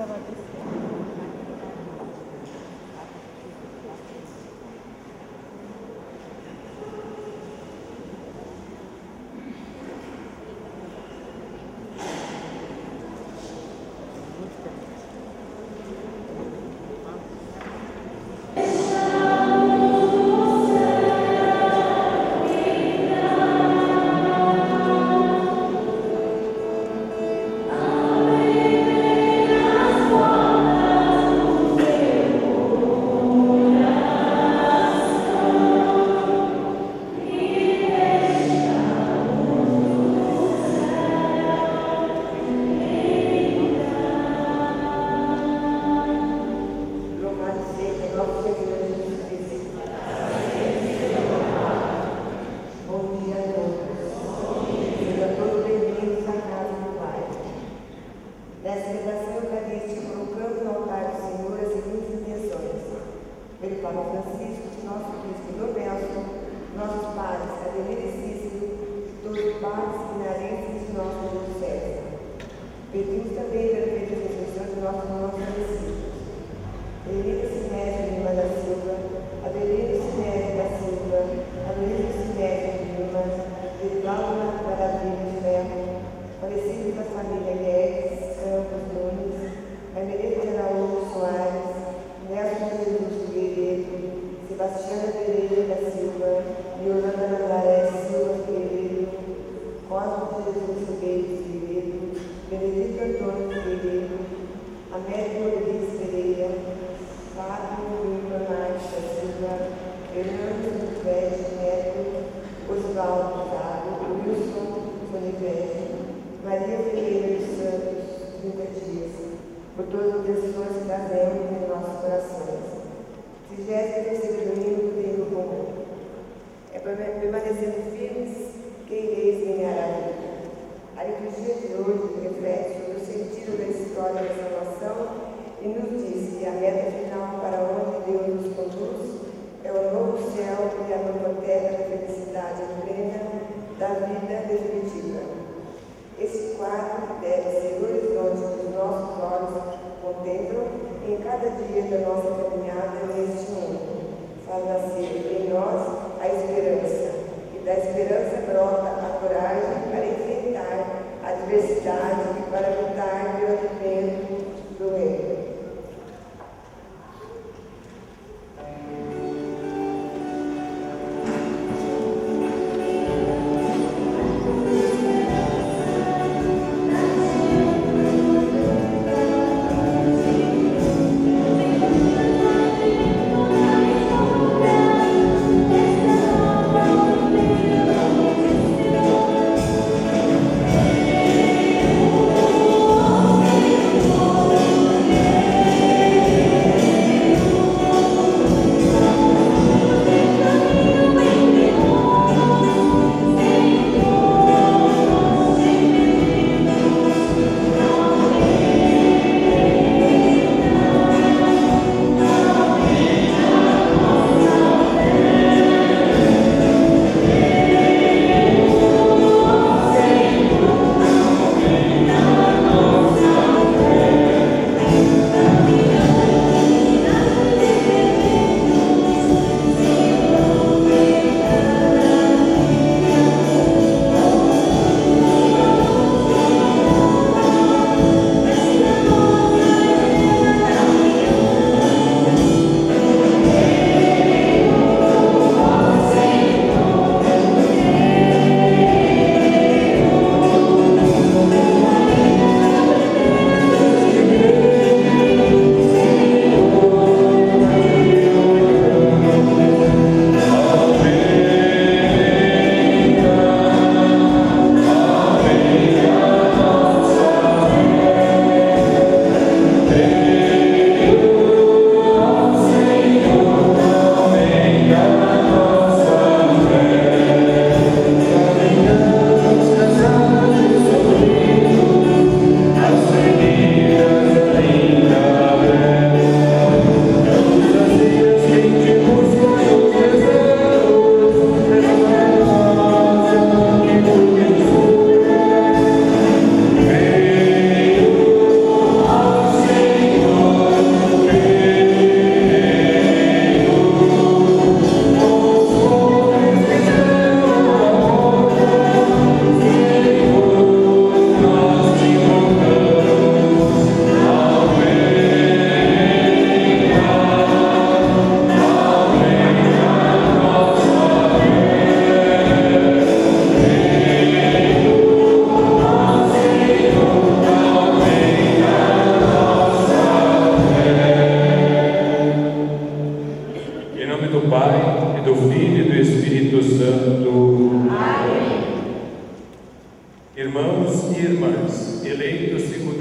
Amém.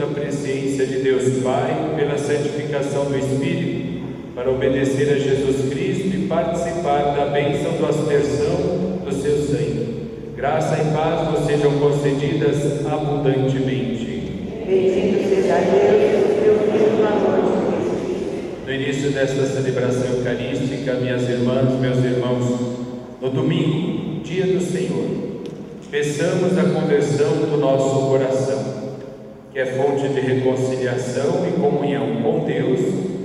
da presciência de Deus Pai, pela santificação do Espírito, para obedecer a Jesus Cristo e participar da bênção do aspersão do seu sangue. Graça e paz vos sejam concedidas abundantemente. Bendito seja Deus, teu Filho na noite. No início desta celebração eucarística, minhas irmãs, meus irmãos, no domingo, dia do Senhor, peçamos a conversão do nosso coração, que é fonte de reconciliação e comunhão com Deus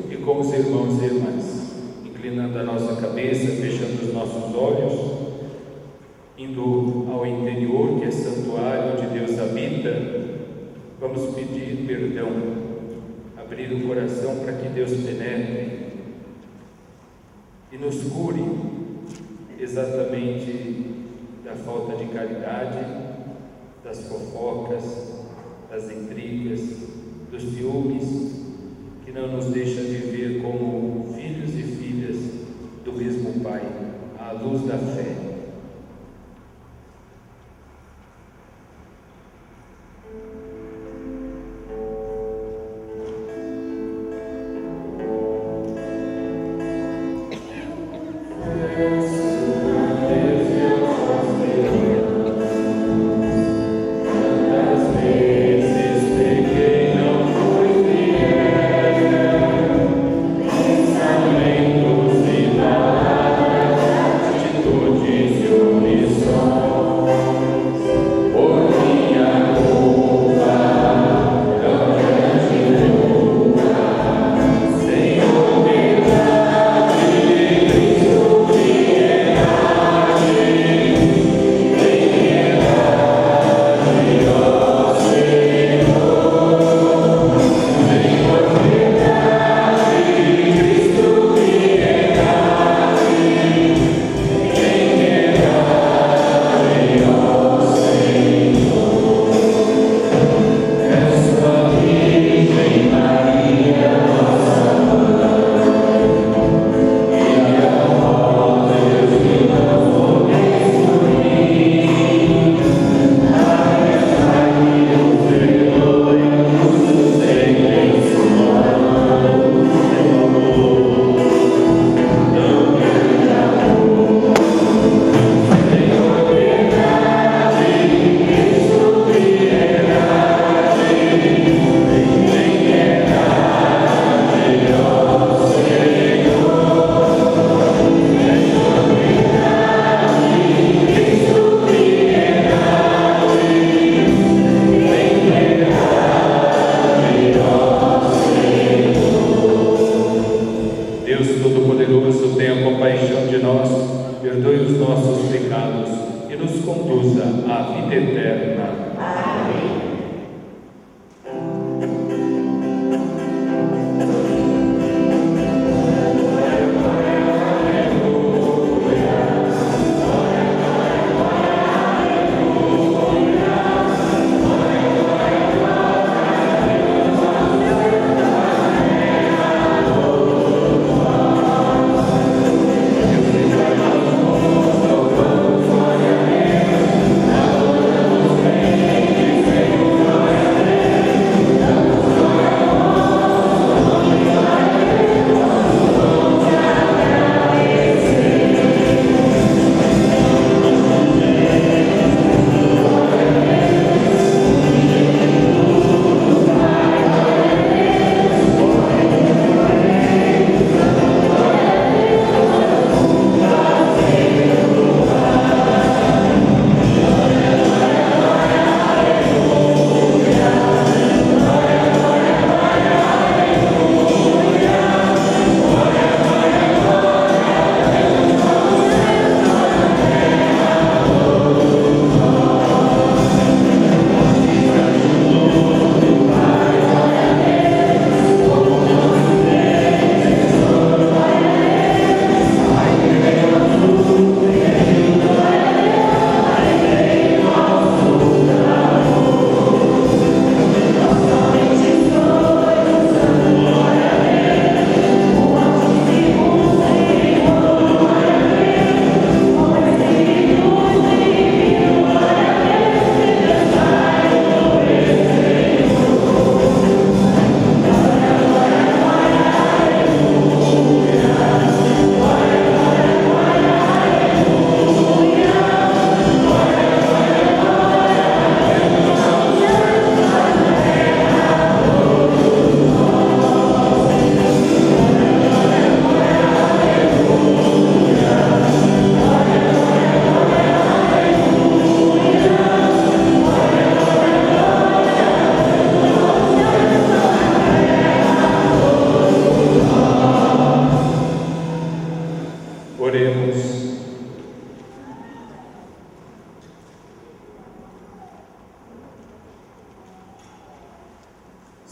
e com os irmãos e irmãs. Inclinando a nossa cabeça, fechando os nossos olhos, indo ao interior, que é santuário onde Deus habita, vamos pedir perdão, abrir o coração para que Deus penetre e nos cure exatamente da falta de caridade, das fofocas, das intrigas, dos ciúmes, que não nos deixa viver como filhos e filhas do mesmo Pai, à luz da fé.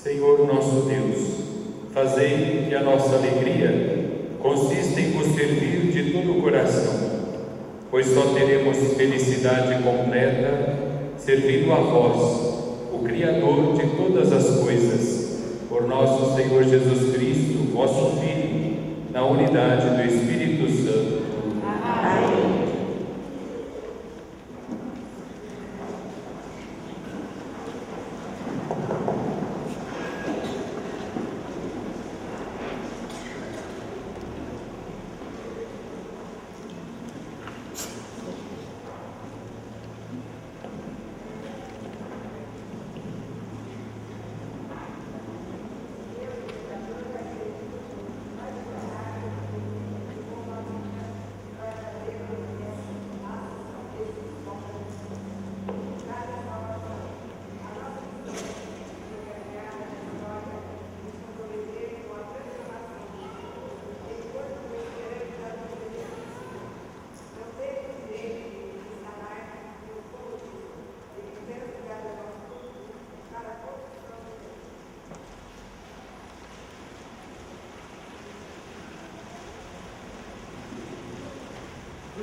Senhor nosso Deus, fazei que a nossa alegria consista em vos servir de todo o coração, pois só teremos felicidade completa servindo a vós, o Criador de todas as coisas, por nosso Senhor Jesus Cristo, vosso Filho, na unidade do Espírito Santo. Amém.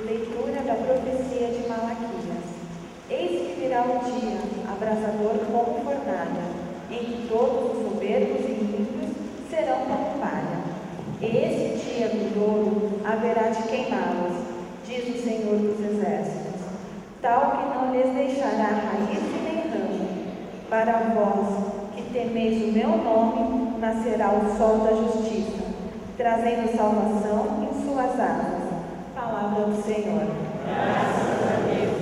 Leitura da profecia de Malaquias. Eis que virá o dia, abrasador como fornalha, em que todos os soberbos e ímpios serão como palha. Esse dia vindouro haverá de queimá-los, diz o Senhor dos Exércitos, tal que não lhes deixará raiz nem ramo. Para vós, que temeis o meu nome, nascerá o sol da justiça, trazendo salvação em suas asas. Palavra do Senhor. Graças a Deus.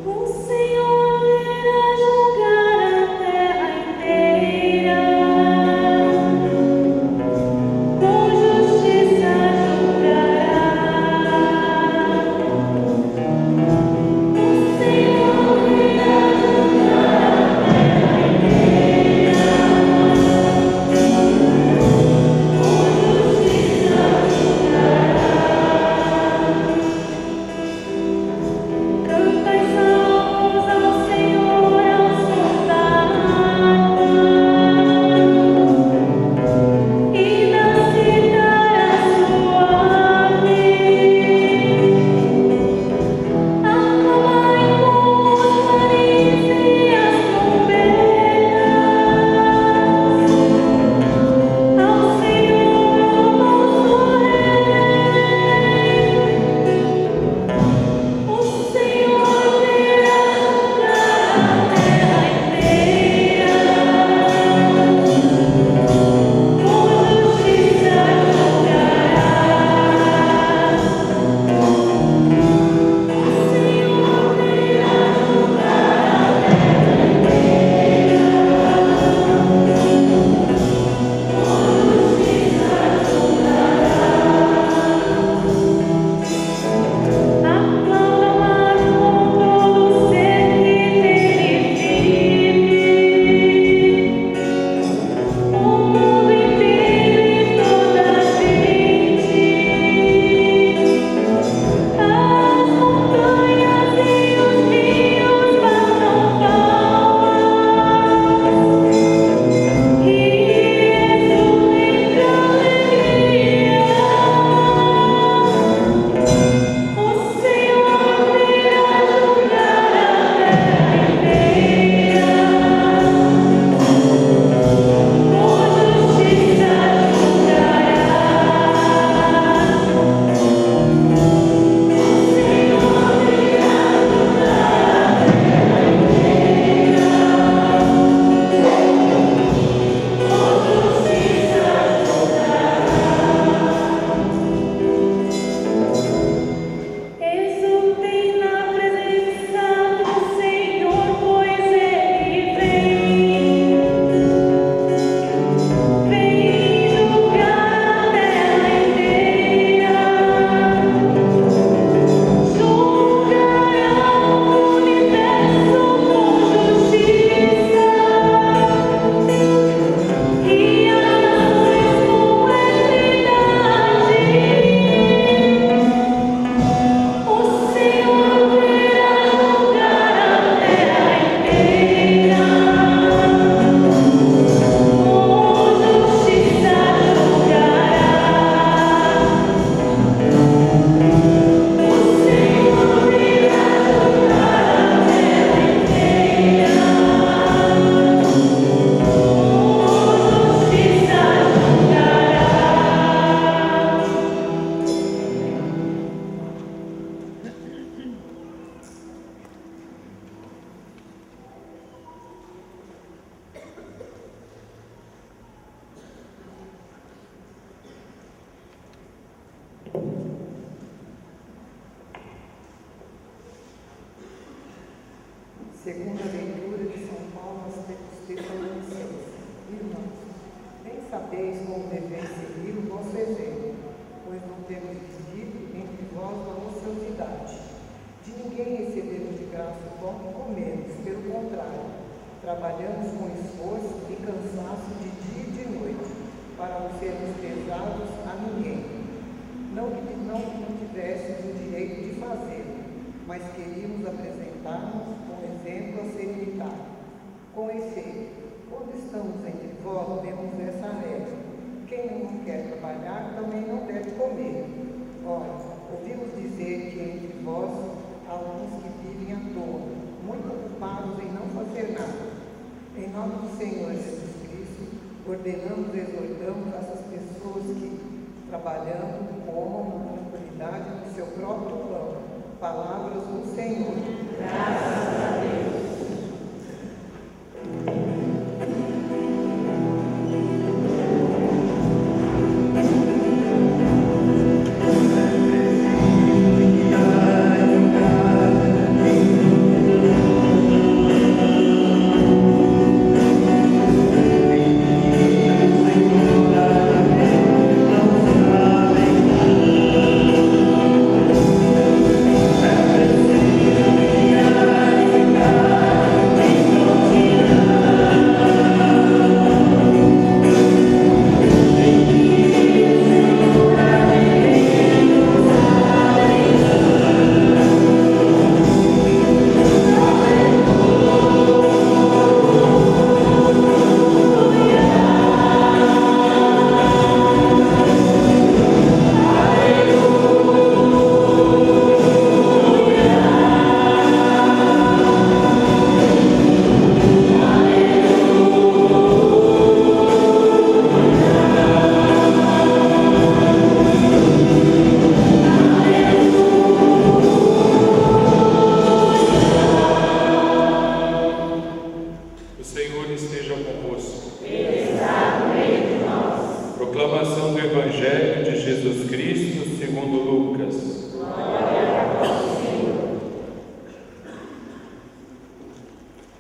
O Senhor irá julgar a terra inteira. Segunda leitura de São Paulo aos Tessalonicenses. Irmãos, bem sabeis como deveis seguir o vosso exemplo, pois não temos recebido entre vós a ociosidade. De ninguém recebemos de graça o pão que comemos, pelo contrário, trabalhamos com esforço e cansaço de dia e de noite, para não sermos pesados a ninguém. Não que não tivéssemos o direito de fazê-lo, mas queríamos apresentar-nos com exemplo a ser imitado. Com efeito, quando estamos entre vós, temos essa regra: quem não quer trabalhar também não deve comer. Ora, ouvimos dizer que entre vós há alguns que vivem à toa, muito ocupados em não fazer nada. Em nome do Senhor Jesus Cristo, ordenamos e exortamos essas pessoas que, trabalhando, comam na tranquilidade do seu próprio pão. Palavras do Senhor. Graças a Deus.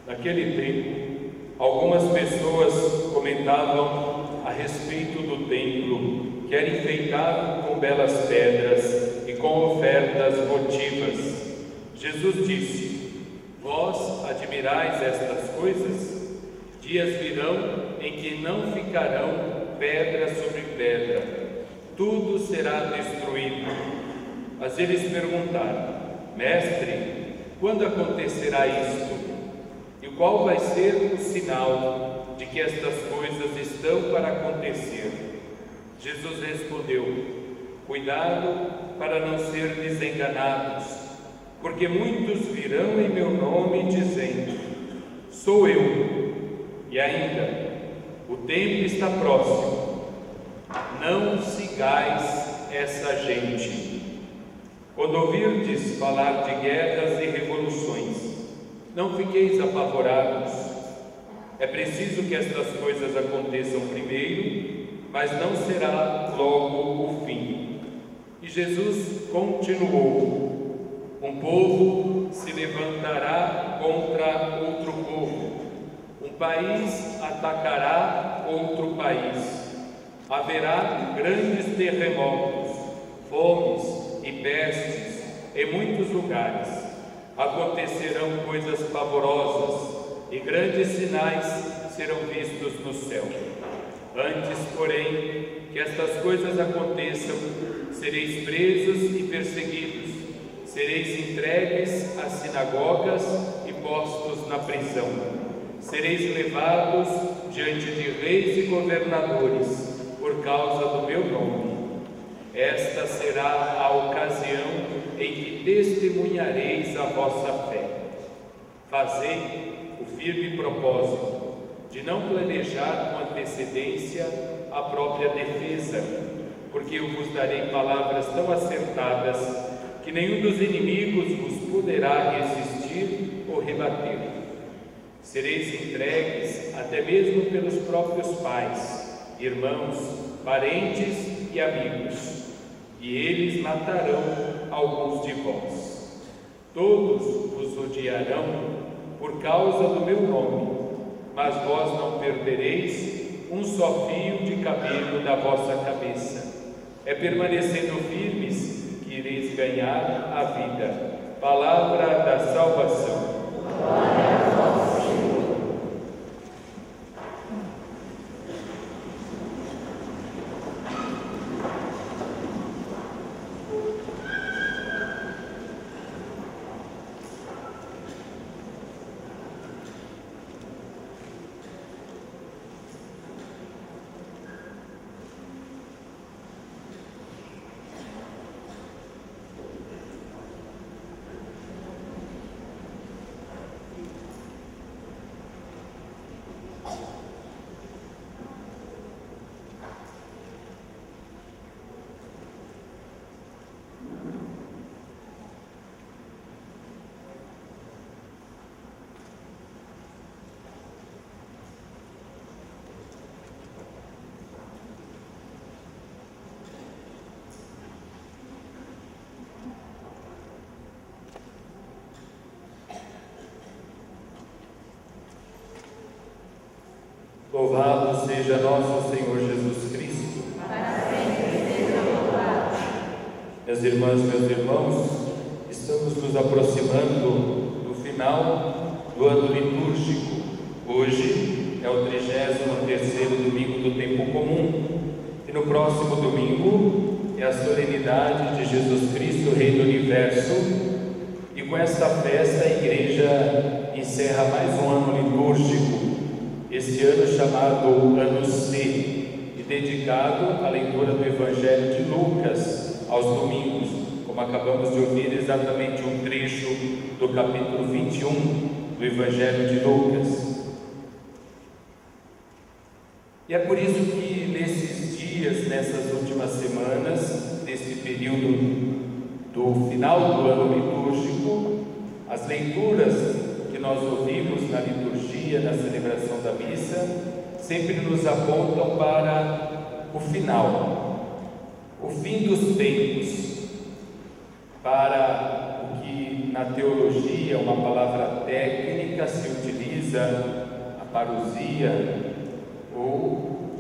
Naquele tempo, algumas pessoas comentavam a respeito do templo, que era enfeitado com belas pedras e com ofertas votivas. Jesus disse: vós admirais estas coisas? Dias virão em que não ficarão pedra sobre pedra, tudo será destruído. Mas eles perguntaram: Mestre, quando acontecerá isto? E qual vai ser o sinal de que estas coisas estão para acontecer? Jesus respondeu: cuidado para não ser desenganados, porque muitos virão em meu nome dizendo: sou eu. E ainda: o tempo está próximo. Não sigais essa gente. Quando ouvirdes falar de guerras e revoluções, não fiqueis apavorados. É preciso que estas coisas aconteçam primeiro, mas não será logo o fim. E Jesus continuou: um povo se levantará contra outro povo, um país atacará outro país. Haverá grandes terremotos, fomes e pestes em muitos lugares. Acontecerão coisas pavorosas e grandes sinais serão vistos no céu. Antes, porém, que estas coisas aconteçam, sereis presos e perseguidos, sereis entregues às sinagogas e postos na prisão. Sereis levados diante de reis e governadores por causa do meu nome. Esta será a ocasião em que testemunhareis a vossa fé. Fazei o firme propósito de não planejar com antecedência a própria defesa, porque eu vos darei palavras tão acertadas que nenhum dos inimigos vos poderá resistir ou rebater. Sereis entregues até mesmo pelos próprios pais, irmãos, parentes e amigos, e eles matarão alguns de vós. Todos vos odiarão por causa do meu nome, mas vós não perdereis um só fio de cabelo da vossa cabeça. É permanecendo firmes que ireis ganhar a vida. Palavra da salvação. Glória a vós, Senhor. Louvado seja nosso Senhor Jesus Cristo. Para sempre seja louvado. Minhas irmãs, meus irmãos, estamos nos aproximando do final do ano litúrgico. Hoje é o 33º domingo do tempo comum e no próximo domingo é a solenidade de Jesus Cristo, Rei do Universo, e com esta festa a Igreja encerra mais um ano litúrgico, este ano chamado Ano C, e dedicado à leitura do Evangelho de Lucas aos domingos, como acabamos de ouvir exatamente um trecho do capítulo 21 do Evangelho de Lucas. E é por isso que nesses dias, nessas últimas semanas, nesse período do final do ano litúrgico, as leituras que nós ouvimos na liturgia, na celebração da missa, sempre nos apontam para o final, o fim dos tempos, para o que na teologia, uma palavra técnica, se utiliza, a parousia, ou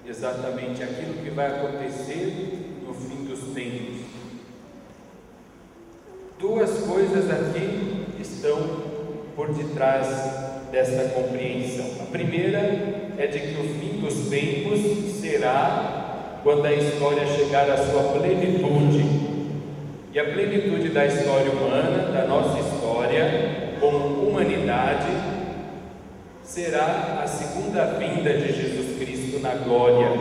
exatamente aquilo que vai acontecer no fim dos tempos. Duas coisas aqui estão por detrás desta compreensão. A primeira é de que o fim dos tempos será quando a história chegar à sua plenitude. E a plenitude da história humana, da nossa história como humanidade, será a segunda vinda de Jesus Cristo na glória.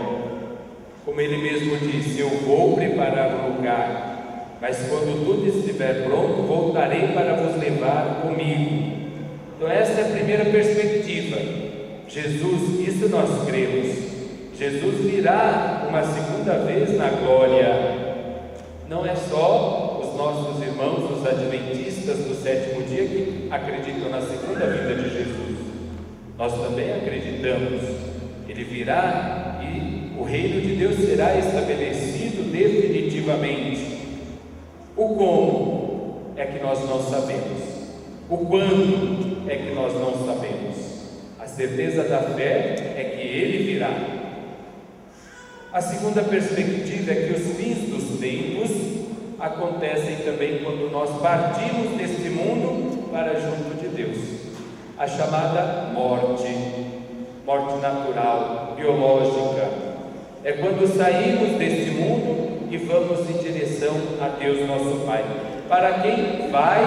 Como ele mesmo disse: eu vou preparar um lugar, mas quando tudo estiver pronto, voltarei para vos levar comigo. Então esta é a primeira perspectiva. Jesus, isso nós cremos, Jesus virá uma segunda vez na glória. Não é só os nossos irmãos, os adventistas do sétimo dia, que acreditam na segunda vinda de Jesus. Nós também acreditamos. Ele virá e o reino de Deus será estabelecido definitivamente. O como é que nós não sabemos. O quando é que nós não sabemos. A certeza da fé é que Ele virá. A segunda perspectiva é que os fins dos tempos acontecem também quando nós partimos deste mundo para junto de Deus. A chamada morte natural, biológica, é quando saímos deste mundo e vamos em direção a Deus nosso Pai. Para quem vai,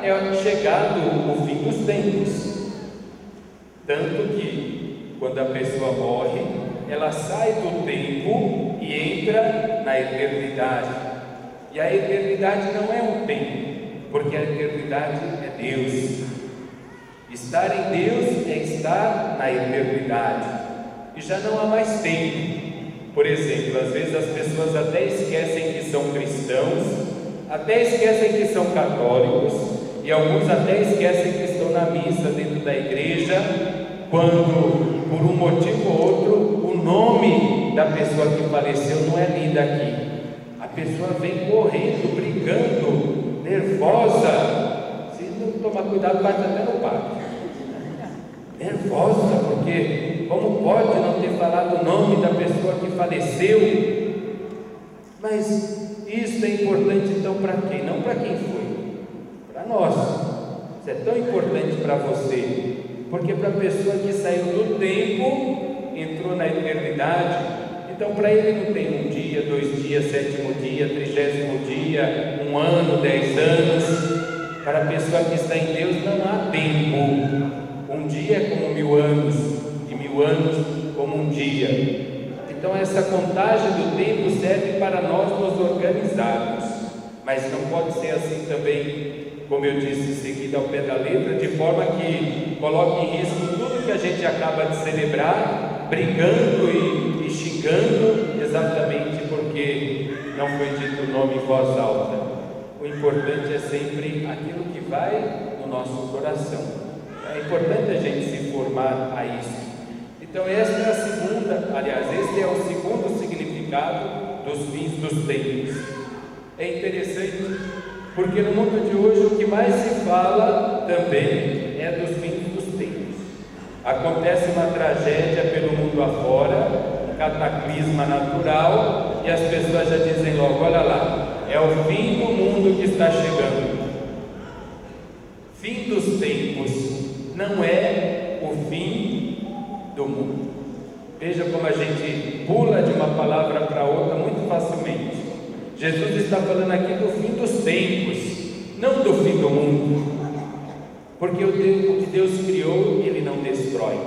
é chegado o fim dos tempos. Tanto que, quando a pessoa morre, ela sai do tempo e entra na eternidade. E a eternidade não é um tempo, porque a eternidade é Deus. Estar em Deus é estar na eternidade. E já não há mais tempo. Por exemplo, às vezes as pessoas até esquecem que são cristãos, até esquecem que são católicos, e alguns até esquecem que estão na missa dentro da igreja, quando, por um motivo ou outro, o nome da pessoa que faleceu não é lido aqui. A pessoa vem correndo, brigando, nervosa. Se não tomar cuidado, bate até no padre. Nervosa, porque como pode não ter falado o nome da pessoa que faleceu? Mas isso é importante então para quem? Não para quem foi, para nós. Isso é tão importante para você, porque para a pessoa que saiu do tempo, entrou na eternidade, então para ele não tem um dia, 2 dias, 7º dia, 30º dia, 1 ano, 10 anos. Para a pessoa que está em Deus não há tempo. Um dia é como 1000 anos, e 1000 anos como um dia. Então essa contagem do tempo serve para nós nos organizarmos, mas não pode ser assim também, como eu disse, seguida ao pé da letra, de forma que coloque em risco tudo que a gente acaba de celebrar, brigando e xingando, exatamente porque não foi dito o nome em voz alta. O importante é sempre aquilo que vai no nosso coração. É importante a gente se formar a isso. Então esta é a segunda, aliás, este é o segundo significado dos fins dos tempos. É interessante, porque no mundo de hoje o que mais se fala também é dos fins dos tempos. Acontece uma tragédia pelo mundo afora, um cataclisma natural, e as pessoas já dizem logo, olha lá, é o fim do mundo que está chegando. Fim dos tempos não é o fim do mundo. Veja como a gente pula de uma palavra para outra muito facilmente. Jesus está falando aqui do fim dos tempos, não do fim do mundo, porque o que Deus criou, Ele não destrói.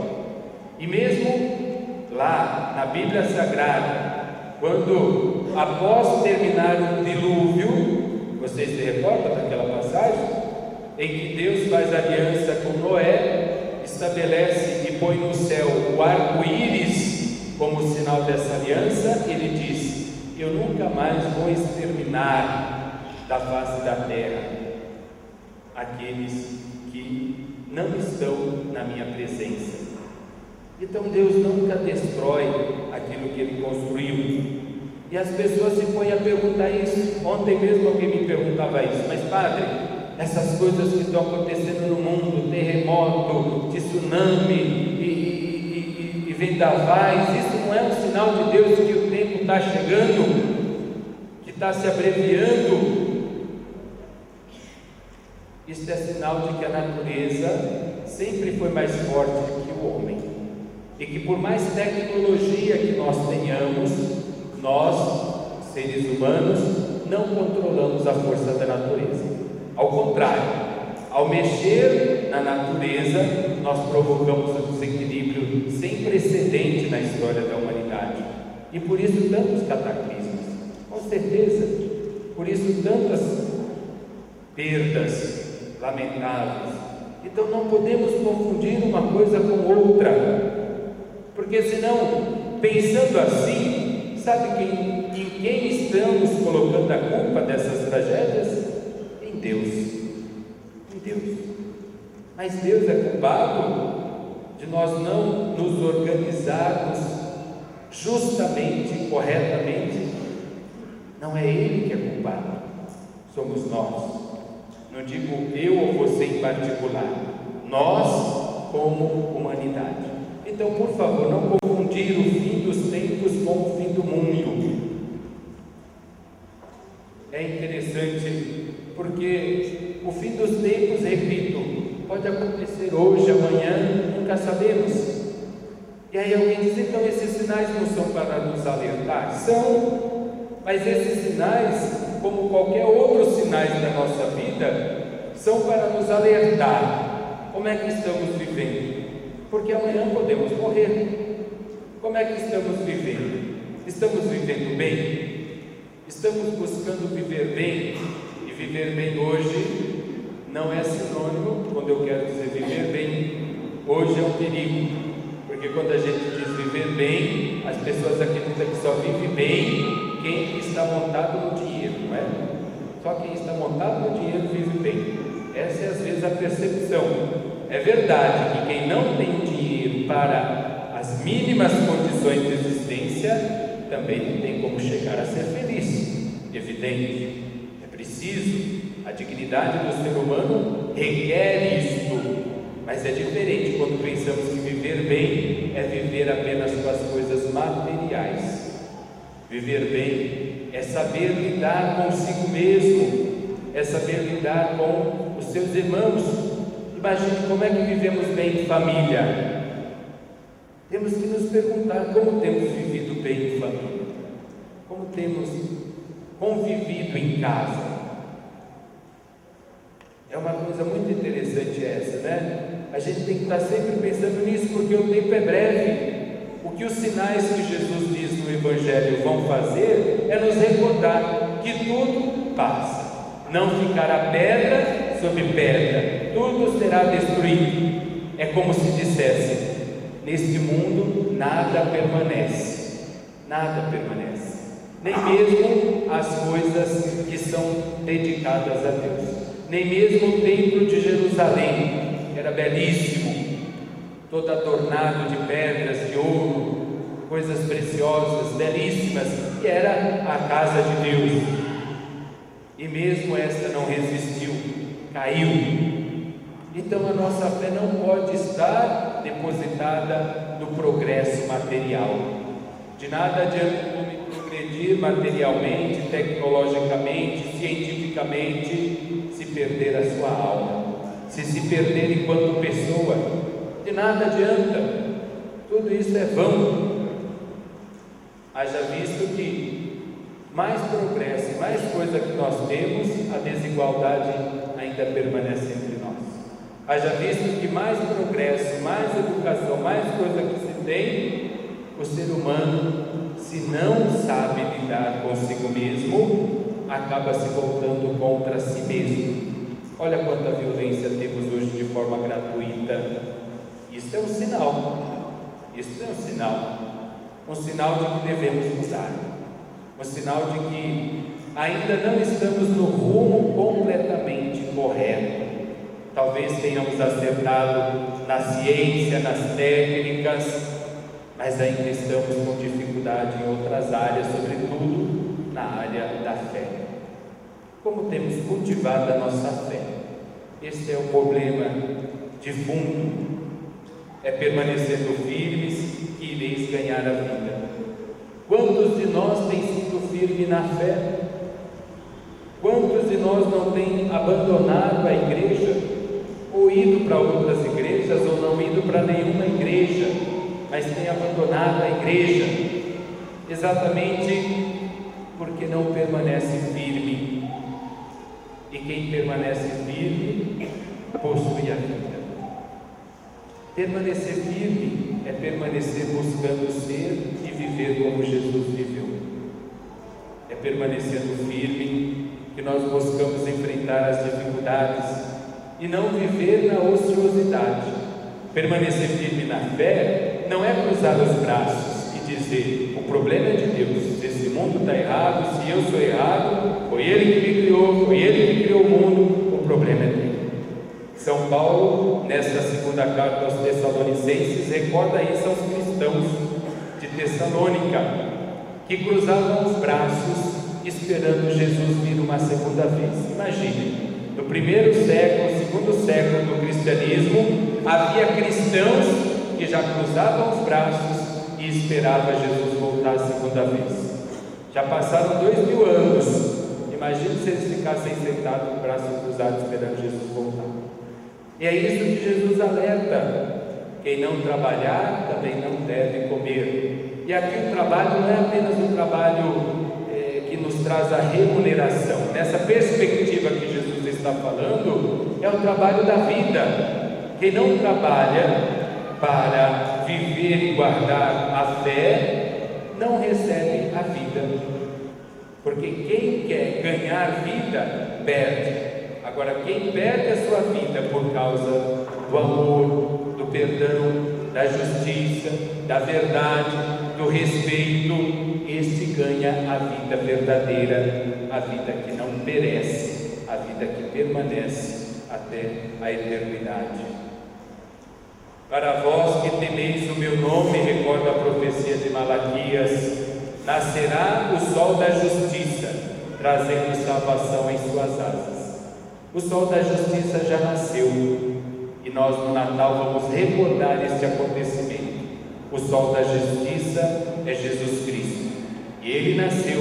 E mesmo lá na Bíblia Sagrada, quando após terminar o dilúvio, vocês se recordam daquela passagem? Em que Deus faz aliança com Noé, estabelece e põe no céu o arco-íris como sinal dessa aliança, ele diz: eu nunca mais vou exterminar da face da terra aqueles que não estão na minha presença. Então Deus nunca destrói aquilo que Ele construiu. E as pessoas se põem a perguntar isso. Ontem mesmo alguém me perguntava isso: mas padre, essas coisas que estão acontecendo no mundo, terremoto, tsunami e vendavais, isso não é um sinal de Deus que o tempo está chegando, que está se abreviando? Isso é sinal de que a natureza sempre foi mais forte do que o homem, e que por mais tecnologia que nós tenhamos, nós, seres humanos, não controlamos a força da natureza. Ao contrário, ao mexer na natureza, nós provocamos um desequilíbrio sem precedente na história da humanidade. E por isso tantos cataclismos, com certeza, por isso tantas perdas lamentáveis. Então não podemos confundir uma coisa com outra, porque senão, pensando assim, sabe em quem estamos colocando a culpa dessas tragédias? Em Deus. Mas Deus é culpado de nós não nos organizarmos justamente, corretamente? Não é Ele que é culpado, somos nós. Não digo eu ou você em particular, nós como humanidade. Então, por favor, não confundir o fim dos tempos com o fim do mundo. É interessante porque o fim dos tempos, repito, pode acontecer hoje, amanhã, nunca sabemos. E aí alguém diz: então esses sinais não são para nos alertar? São, mas esses sinais, como qualquer outros sinais da nossa vida, são para nos alertar como é que estamos vivendo, porque amanhã podemos morrer. Como é que estamos vivendo? Estamos vivendo bem? Estamos buscando viver bem? E viver bem hoje não é sinônimo, quando eu quero dizer viver bem, hoje é um perigo, porque quando a gente diz viver bem, as pessoas acreditam que só vive bem quem está montado no dinheiro, não é? Só quem está montado no dinheiro vive bem. Essa é às vezes a percepção. É verdade que quem não tem dinheiro para as mínimas condições de existência também não tem como chegar a ser feliz. Evidente, é preciso. A dignidade do ser humano requer isto, mas é diferente quando pensamos que viver bem é viver apenas com as coisas materiais. Viver bem é saber lidar consigo mesmo, é saber lidar com os seus irmãos. Imagine como é que vivemos bem em família. Temos que nos perguntar como temos vivido bem em família, como temos convivido em casa. É uma coisa muito interessante essa, né? A gente tem que estar sempre pensando nisso, porque o tempo é breve. O que os sinais que Jesus diz no Evangelho vão fazer é nos recordar que tudo passa. Não ficará pedra sobre pedra, tudo será destruído. É como se dissesse: neste mundo nada permanece, nem mesmo as coisas que são dedicadas a Deus. Nem mesmo o templo de Jerusalém, que era belíssimo, todo adornado de pedras, de ouro, coisas preciosas, belíssimas, que era a casa de Deus. E mesmo esta não resistiu, caiu. Então a nossa fé não pode estar depositada no progresso material. De nada adianta progredir materialmente, tecnologicamente, cientificamente, se perder a sua alma, se perder enquanto pessoa. De nada adianta, tudo isso é vão. Haja visto que mais progresso, mais coisa que nós temos, a desigualdade ainda permanece entre nós. Haja visto que mais progresso, mais educação, mais coisa que se tem, o ser humano, se não sabe lidar consigo mesmo, acaba se voltando contra si mesmo. Olha quanta violência temos hoje de forma gratuita. Isso é um sinal, um sinal de que devemos mudar, um sinal de que ainda não estamos no rumo completamente correto. Talvez tenhamos acertado na ciência, nas técnicas, mas ainda estamos com dificuldade em outras áreas, sobretudo na área da fé. Como temos cultivado a nossa fé? Esse é o problema de fundo. É permanecendo firmes que ireis ganhar a vida. Quantos de nós têm sido firmes na fé? Quantos de nós não têm abandonado a igreja, ou ido para outras igrejas, ou não ido para nenhuma igreja, mas têm abandonado a igreja, exatamente porque não permanece firme? E quem permanece firme possui a vida. Permanecer firme é permanecer buscando ser e viver como Jesus viveu. É permanecendo firme que nós buscamos enfrentar as dificuldades e não viver na ociosidade. Permanecer firme na fé não é cruzar os braços e dizer: o problema é de Deus, esse mundo está errado, se eu sou errado, foi Ele que me criou, foi Ele que criou o mundo, o problema é dele. São Paulo, nesta segunda carta aos Tessalonicenses, recorda isso aos cristãos de Tessalônica, que cruzavam os braços esperando Jesus vir uma segunda vez. Imagine, no primeiro século, segundo século do cristianismo, havia cristãos que já cruzavam os braços e esperavam Jesus voltar a segunda vez. Já passaram 2000 anos. Imagine se eles ficassem sentados com o braço cruzado esperando Jesus voltar. E é isso que Jesus alerta: quem não trabalhar também não deve comer. E aqui o trabalho não é apenas um trabalho que nos traz a remuneração. Nessa perspectiva que Jesus está falando, é o trabalho da vida. Quem não trabalha para viver e guardar a fé, não recebe a vida. Porque quem quer ganhar vida, perde. Agora, quem perde a sua vida por causa do amor, do perdão, da justiça, da verdade, do respeito, este ganha a vida verdadeira, a vida que não perece, a vida que permanece até a eternidade. Para vós que temeis o meu nome, recorda a profecia de Malaquias, nascerá o sol da justiça, trazendo salvação em suas asas. O sol da justiça já nasceu e nós no Natal vamos recordar este acontecimento. O sol da justiça é Jesus Cristo e Ele nasceu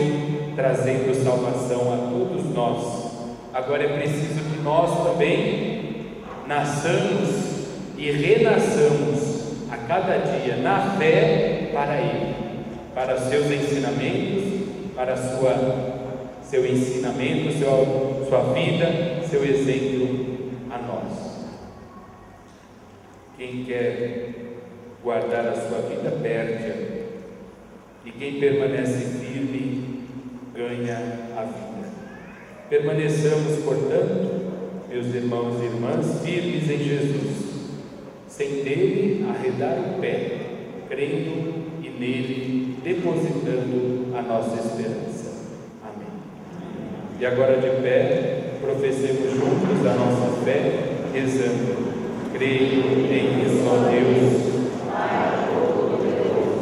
trazendo salvação a todos nós. Agora é preciso que nós também nasçamos e renasçamos a cada dia na fé para Ele, para os seus ensinamentos, para seu ensinamento, sua vida, seu exemplo a nós. Quem quer guardar a sua vida perde-a, e quem permanece firme ganha a vida. Permaneçamos, portanto, meus irmãos e irmãs, firmes em Jesus, sem dele arredar o pé, crendo e nele depositando a nossa esperança. Amém. E agora de pé, professemos juntos a nossa fé, rezando: creio em um só Deus, Pai Todo-Poderoso,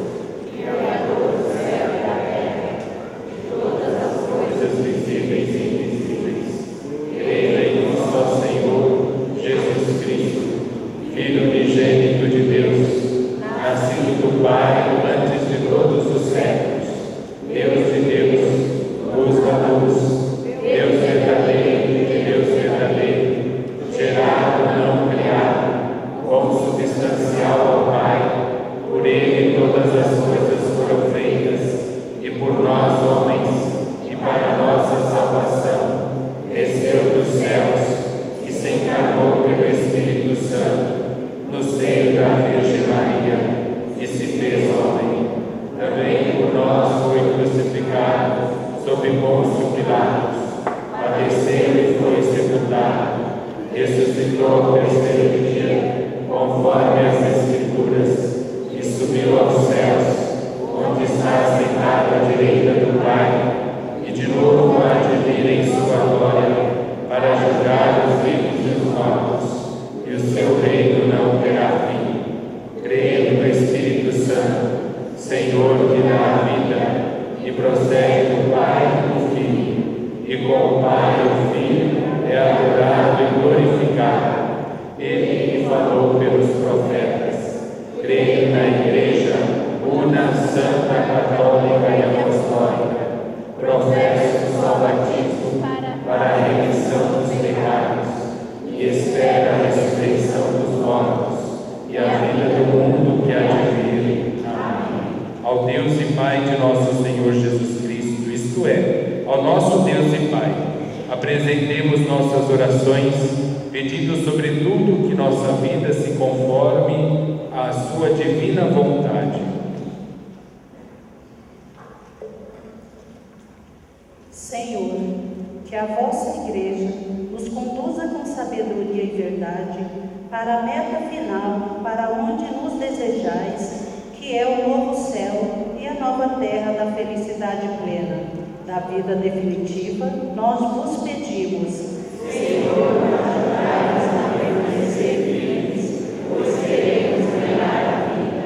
Criador do céu e da terra, de todas as coisas visíveis e invisíveis. Creio em um só Senhor, Jesus Cristo, Filho unigênito de Deus, nascido do Pai antes de todos os séculos, Deus de Deus, luz da luz, Deus verdadeiro de Deus verdadeiro, gerado, não criado, consubstancial ao Pai, por Ele todas as coisas foram feitas, e por nós homens, e para nossa salvação, desceu dos céus e se encarnou pelo Espírito Santo, no seio da Virgem Maria, e se fez homem. Também por nós foi crucificado, sob Pôncio Pilatos, padeceu e foi sepultado, ressuscitou ao terceiro dia, conforme as Escrituras, e subiu aos céus, onde está sentado à direita do Pai, e de novo há de vir em sua glória, para julgar os vivos e os mortos, e o seu reino não terá fim. Creio no Espírito Santo, Senhor que dá a vida, e procede do Pai e do Filho, e com o Pai e o Filho é adorado e glorificado. Ele que falou pelos profetas. Creio na Igreja, una, santa, católica e apostólica. Professo só batismo para a remissão dos pecados, e espero a ressurreição dos mortos e a vida do mundo que há de vir. Amém. Ao Deus e Pai de nosso Senhor Jesus Cristo, isto é, ao nosso Deus e Pai, apresentemos nossas orações, pedindo sobretudo que nossa vida se conforme à sua divina vontade. Senhor, que a vossa Igreja nos conduza com sabedoria e verdade para a meta final, para onde nos desejais, que é o novo céu e a nova terra da felicidade plena, da vida definitiva. Nós vos pedimos, Senhor, ajudai-nos a permanecer firmes, pois queremos ganhar a vida.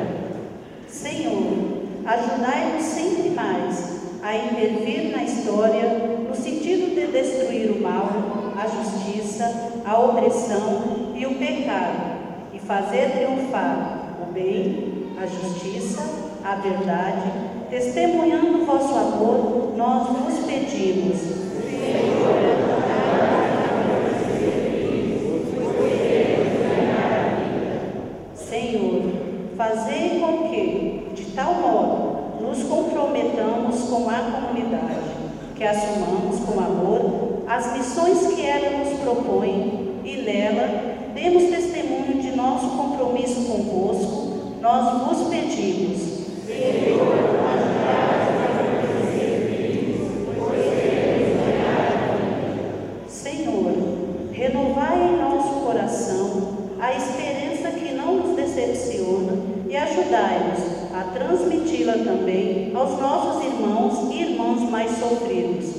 Senhor, ajudai-nos sempre mais a intervir na história no sentido de destruir o mal, a justiça, a opressão e o pecado, e fazer triunfar o bem, a justiça, a verdade. Testemunhando o vosso amor, nós vos pedimos. Senhor, Senhor, fazei com que, de tal modo, nos comprometamos com a comunidade, que assumamos com amor as missões que ela nos propõe e nela demos testemunho de nosso compromisso convosco. Nós vos pedimos. Senhor, ajudai-nos a permanecer firmes, pois queremos ganhar a vida. Senhor, renovai em nosso coração a esperança que não nos decepciona e ajudai-nos a transmiti-la também aos nossos irmãos e irmãs mais sofridos,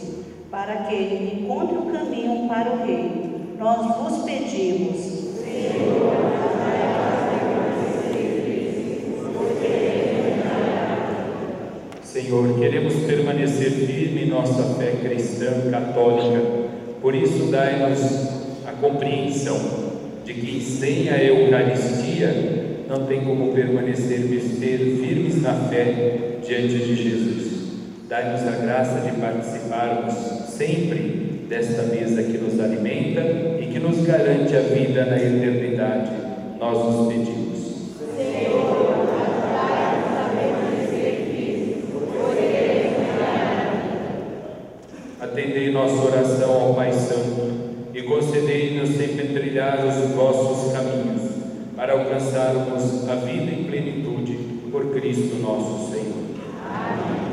para que encontre o caminho para o reino. Nós vos pedimos. Senhor, ajudai-nos a permanecer firmes, pois queremos ganhar a vida. Senhor, queremos permanecer firme em nossa fé cristã católica, por isso dai-nos compreensão de que sem a Eucaristia não tem como permanecer firmes na fé diante de Jesus. Dai-nos a graça de participarmos sempre desta mesa que nos alimenta e que nos garante a vida na eternidade. Nós nos pedimos. Atendei nossa oração ao Pai Santo e concedei-nos sempre trilhar os vossos caminhos, para alcançarmos a vida em plenitude por Cristo nosso Senhor. Amém.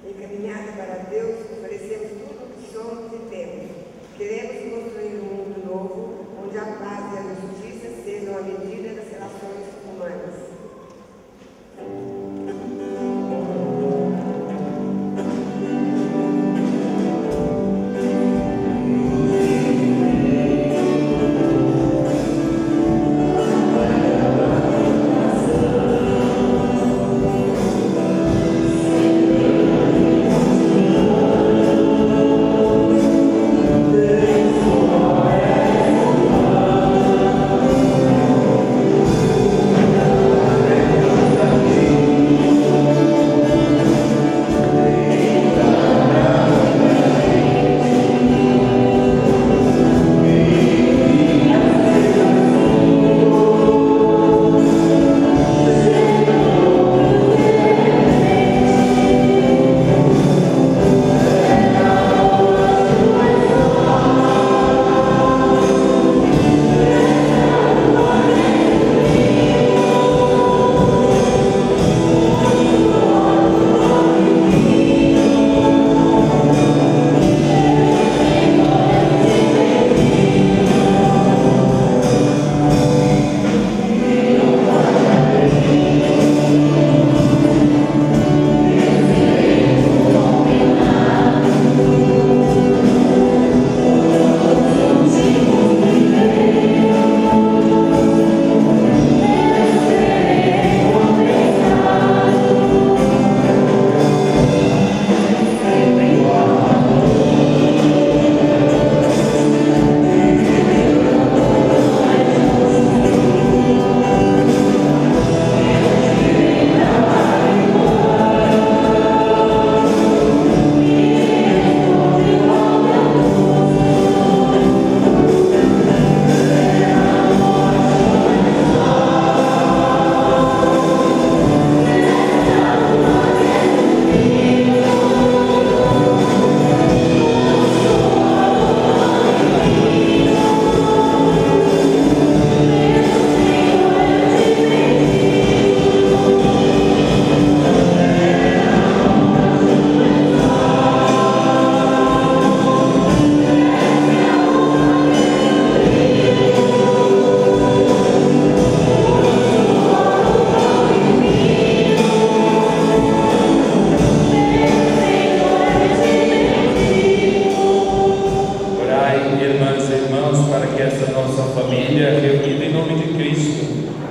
Encaminhada para Deus, oferecemos tudo o que somos e temos. Queremos construir um mundo novo, onde a paz e a justiça sejam a medida das relações humanas.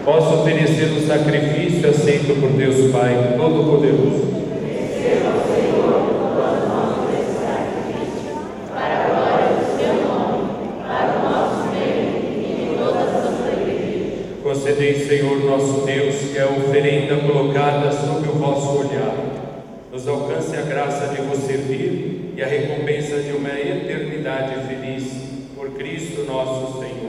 possa oferecer um sacrifício aceito por Deus Pai Todo-Poderoso. Concedei, Senhor nosso Deus, que a oferenda colocada sob o vosso olhar nos alcance a graça de vos servir e a recompensa de uma eternidade feliz, por Cristo nosso Senhor.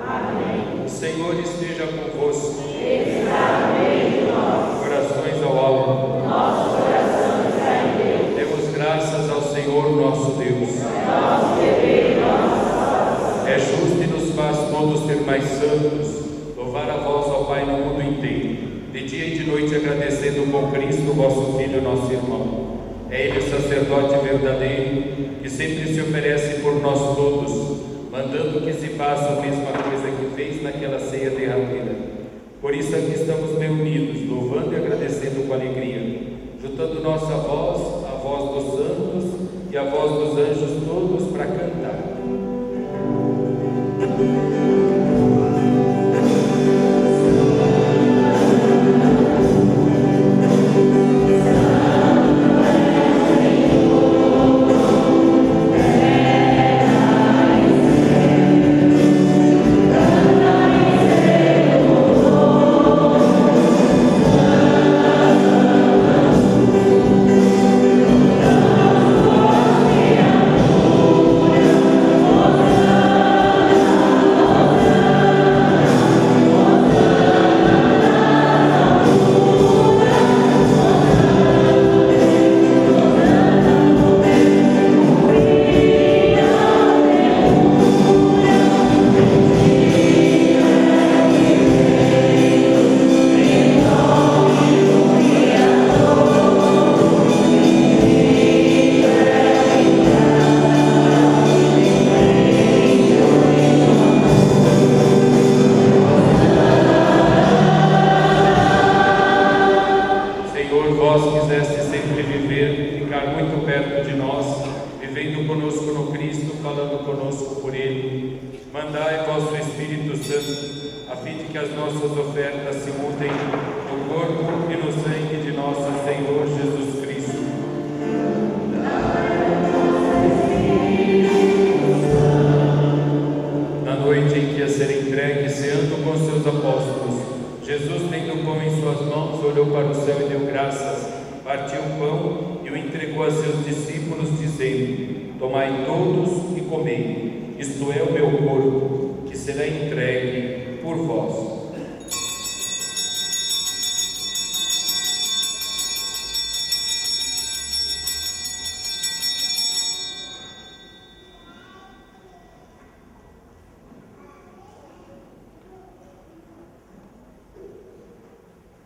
Amém. O Senhor esteja convosco. Está no meio de nós. Corações ao alto. Nosso coração está em Deus. Demos graças ao Senhor nosso Deus. É nosso dever e nossa salvação. É justo e nos faz todos ser mais santos, louvar a vós, ó Pai, no mundo inteiro, de dia e de noite agradecendo com Cristo, vosso Filho, nosso irmão. É Ele o sacerdote verdadeiro, que sempre se oferece por nós todos, mandando que se faça a mesma coisa que fez naquela ceia derradeira. Por isso aqui estamos reunidos, louvando e agradecendo com alegria, juntando nossa voz, a voz dos santos e a voz dos anjos todos para cantar.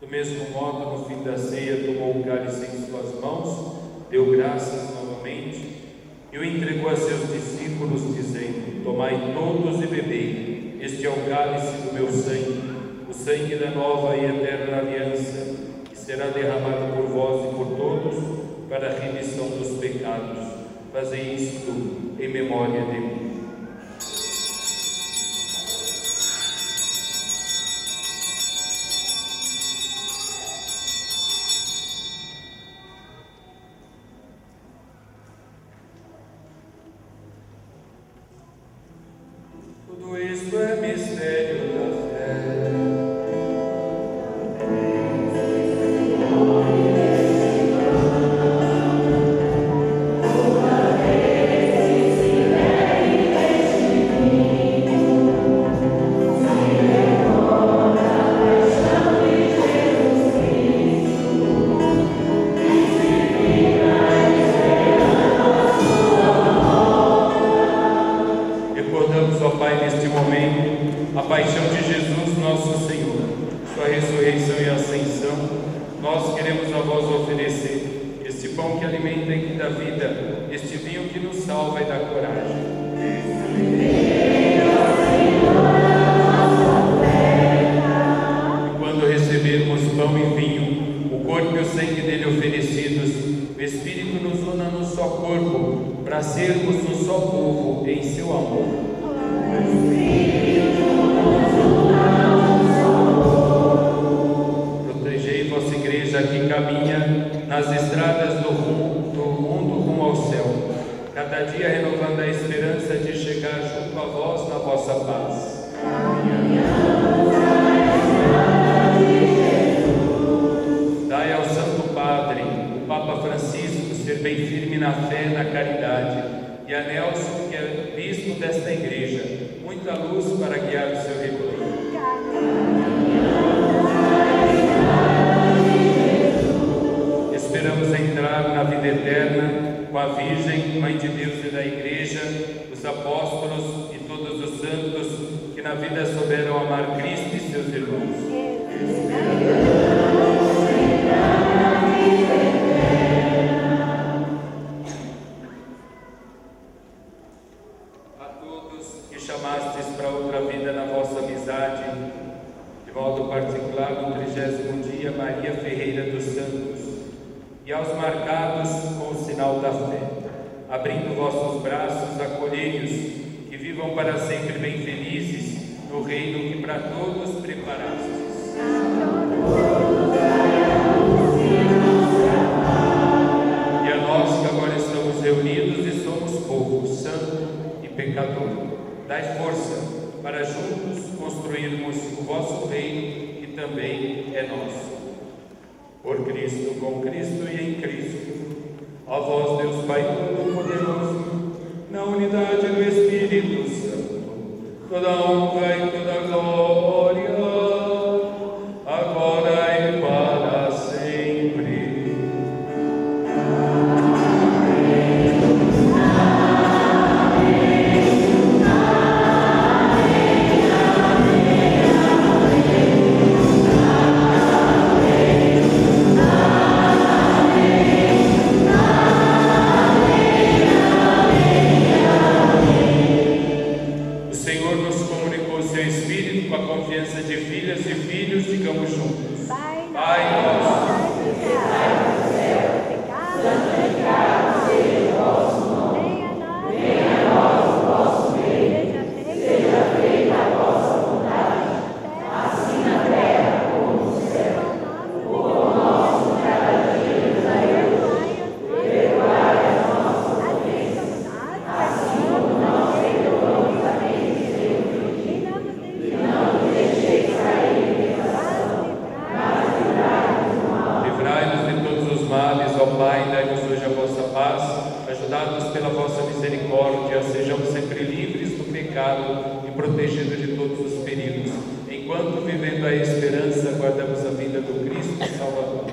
Do mesmo modo, no fim da ceia, tomou o cálice em suas mãos, deu graças novamente e o entregou a seus discípulos, dizendo: Tomai todos e bebei, este é o cálice do meu sangue, o sangue da nova e eterna aliança, que será derramado por vós e por todos para a remissão dos pecados. Fazei isto em memória de mim. Tudo isto é mistério da fé. Recordamos, ó Pai, neste momento, a paixão de Jesus, nosso Senhor, sua ressurreição e ascensão. Nós queremos a vós oferecer este pão que alimenta e que dá vida, este vinho que nos salva e dá coragem. E quando recebermos pão e vinho, o corpo e o sangue dele oferecidos, o Espírito nos una no só corpo, para sermos um só povo em seu amor. Protegei vossa igreja que caminha nas estradas do mundo rumo ao céu, cada dia renovando a esperança de chegar junto a vós na vossa paz. Dai ao Santo Padre, o Papa Francisco, ser bem firme na fé e na caridade, e a Nelson, que é bispo desta igreja, muita luz para guiar o seu rebanho. Esperamos entrar na vida eterna com a Virgem, Mãe de Deus e da Igreja, os apóstolos e todos os santos que na vida souberam amar Cristo e seus irmãos. A todos que chamastes para outra vida na vossa amizade, de modo particular no 30º dia, Maria Ferreira dos Santos, e aos marcados com o sinal da fé, abrindo vossos braços, acolhei-os, que vivam para sempre bem felizes no reino que para todos preparastes. E a nós que agora estamos reunidos e somos povo, santo e pecador, dai força para juntos construirmos o vosso reino, que também é nosso. Por Cristo, com Cristo e em Cristo, a vós, Deus Pai Todo-Poderoso, na unidade do Espírito Santo, toda honra e toda glória, agora e para sempre. De filhas e filhos, digamos juntos: Pai nosso, que estás no céu, santificado seja o vosso nome. Venha a nós o vosso reino. Seja feita a vossa vontade, assim na terra como no céu. O pão nosso de cada dia nos dai, perdoai as nossas ofensas, assim como nós perdoamos a quem nos ofende. E não nos deixeis cair em tentação, mas livrai-nos do mal. Livrai-nos de todos os males, ó Pai, dai-nos hoje a vossa paz. Ajudados pela vossa misericórdia, sejamos sempre livres do pecado e protegidos de todos os perigos, enquanto, vivendo a esperança, guardamos a vida do Cristo Salvador.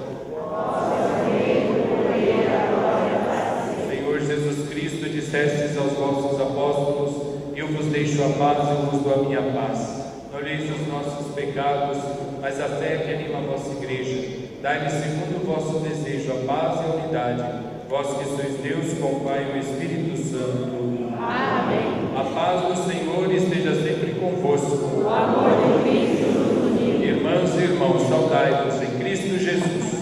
Senhor Jesus Cristo, dissestes aos vossos apóstolos: eu vos deixo a paz, eu vos dou a minha paz. Não olheis os nossos pecados, mas a fé que anima a vossa igreja. Dai-lhe, segundo o vosso desejo, a paz e a unidade, vós que sois Deus com o Pai e o Espírito Santo. Amém. A paz do Senhor esteja sempre convosco. O amor de Cristo nos uniu. Irmãs e irmãos, saudai-vos em Cristo Jesus.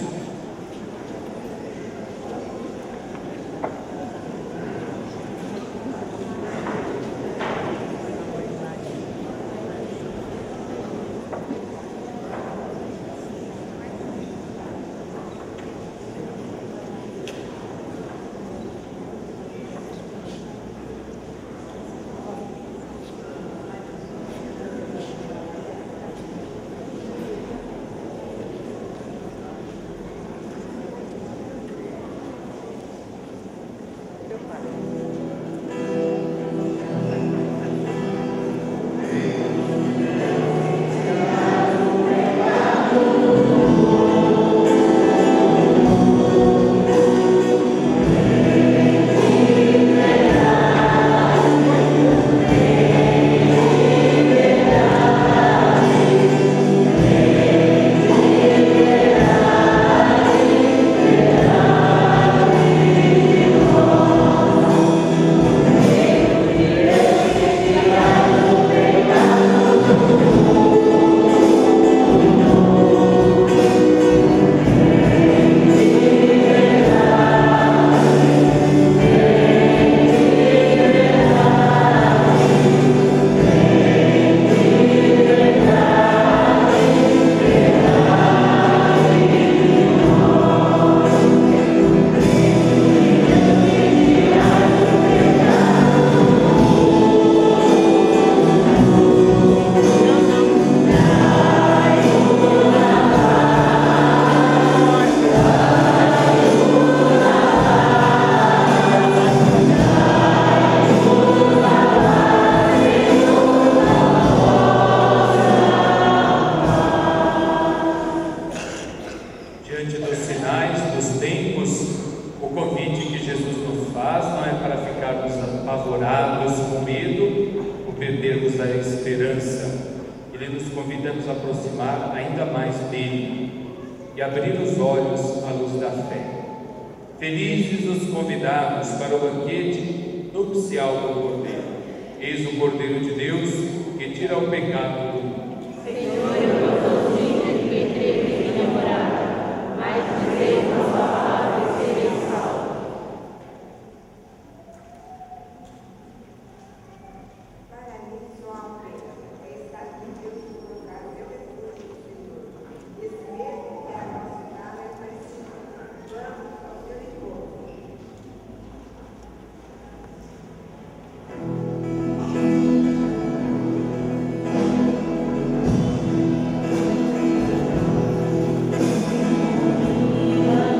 Ele nos convida a nos aproximar ainda mais dele e abrir os olhos à luz da fé. Felizes os convidados para o banquete nupcial do Cordeiro. Eis o Cordeiro de Deus que tira o pecado do mundo. Senhor, eu não sou digno de que entreis em minha morada, mas dizeis uma palavra e serei salvo. Para mim, só há pena, é estar com Deus e colocar meu refúgio no Senhor. Esse mesmo que é a nossa casa é parecido. Vamos ao seu encontro. Senhor,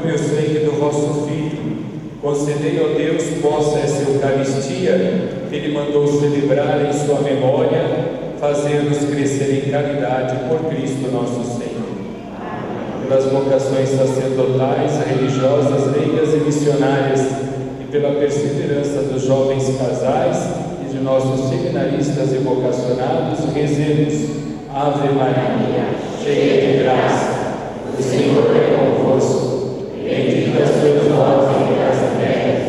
corpo e o sangue do vosso Filho, concedei, ó Deus, possa essa Eucaristia que Ele mandou celebrar em sua memória, fazer-nos crescer em caridade por Cristo nosso Senhor. Pelas vocações sacerdotais, religiosas, leigas e missionárias, e pela perseverança dos jovens casais e de nossos seminaristas e vocacionados, rezemos. Ave Maria, cheia de graça, o Senhor é convosco. Bendita sois vós entre as mulheres,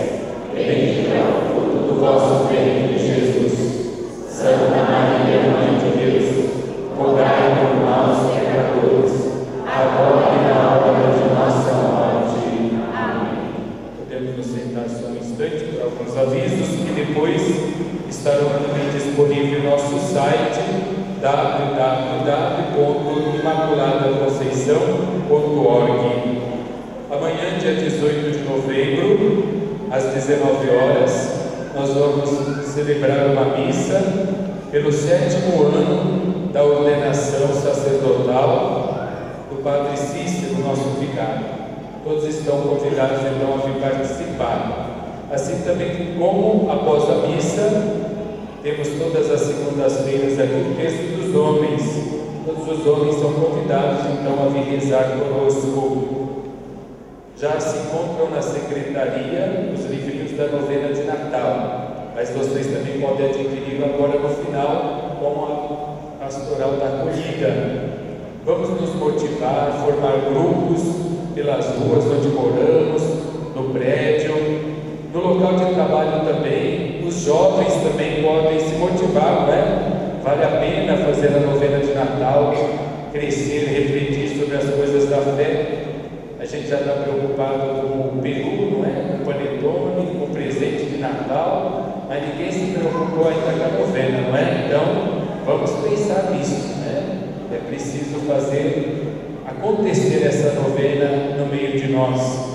bendito é o fruto do vosso ventre, Jesus. Santa Maria, Mãe de Deus, rogai por nós, pecadores, agora e na hora de nossa morte. Amém. Podemos nos sentar só um instante para alguns avisos que depois estarão também disponíveis no nosso site www.imaculadaconceição.org. Amanhã, dia 18 de novembro, às 19 horas, nós vamos celebrar uma missa pelo 7º ano da ordenação sacerdotal do Padre Cícero, nosso vigário. Todos estão convidados então a vir participar. Assim também como após a missa, temos todas as segundas-feiras aqui o texto dos homens. Todos os homens são convidados então a vir rezar conosco. Já se encontram na secretaria os livrinhos da novena de Natal, mas vocês também podem adquirir agora no final com a pastoral da acolhida. Vamos nos motivar, formar grupos pelas ruas onde moramos, no prédio, no local de trabalho também. Os jovens também podem se motivar, não é? Vale a pena fazer a novena de Natal, crescer, refletir sobre as coisas da fé. A gente já está preocupado com o peru, não é? Com o panetone, com o presente de Natal, mas ninguém se preocupou ainda com a novena, não é? Então, vamos pensar nisso, né? É preciso fazer acontecer essa novena no meio de nós.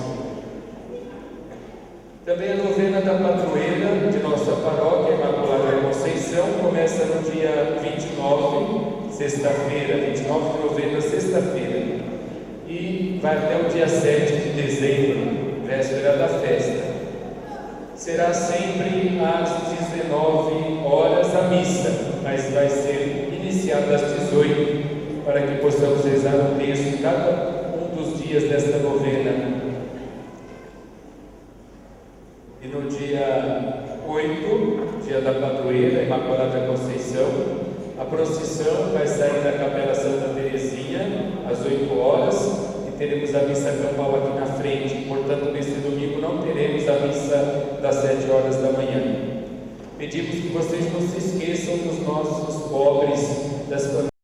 Também a novena da padroeira de nossa paróquia, Imaculada Conceição, começa no dia 29, sexta-feira, 29 de novembro, sexta-feira, e vai até o dia 7 de dezembro, véspera da festa. Será sempre às 19 horas a missa, mas vai ser iniciada às 18, para que possamos rezar o texto cada um dos dias desta novena. E no dia 8, dia da padroeira, Imaculada Conceição, a procissão vai sair da Capela Santa Teresinha às 8 horas e teremos a missa campal aqui na frente. Portanto, nesse domingo não teremos a missa das 7 horas da manhã. Pedimos que vocês não se esqueçam dos nossos pobres, das famílias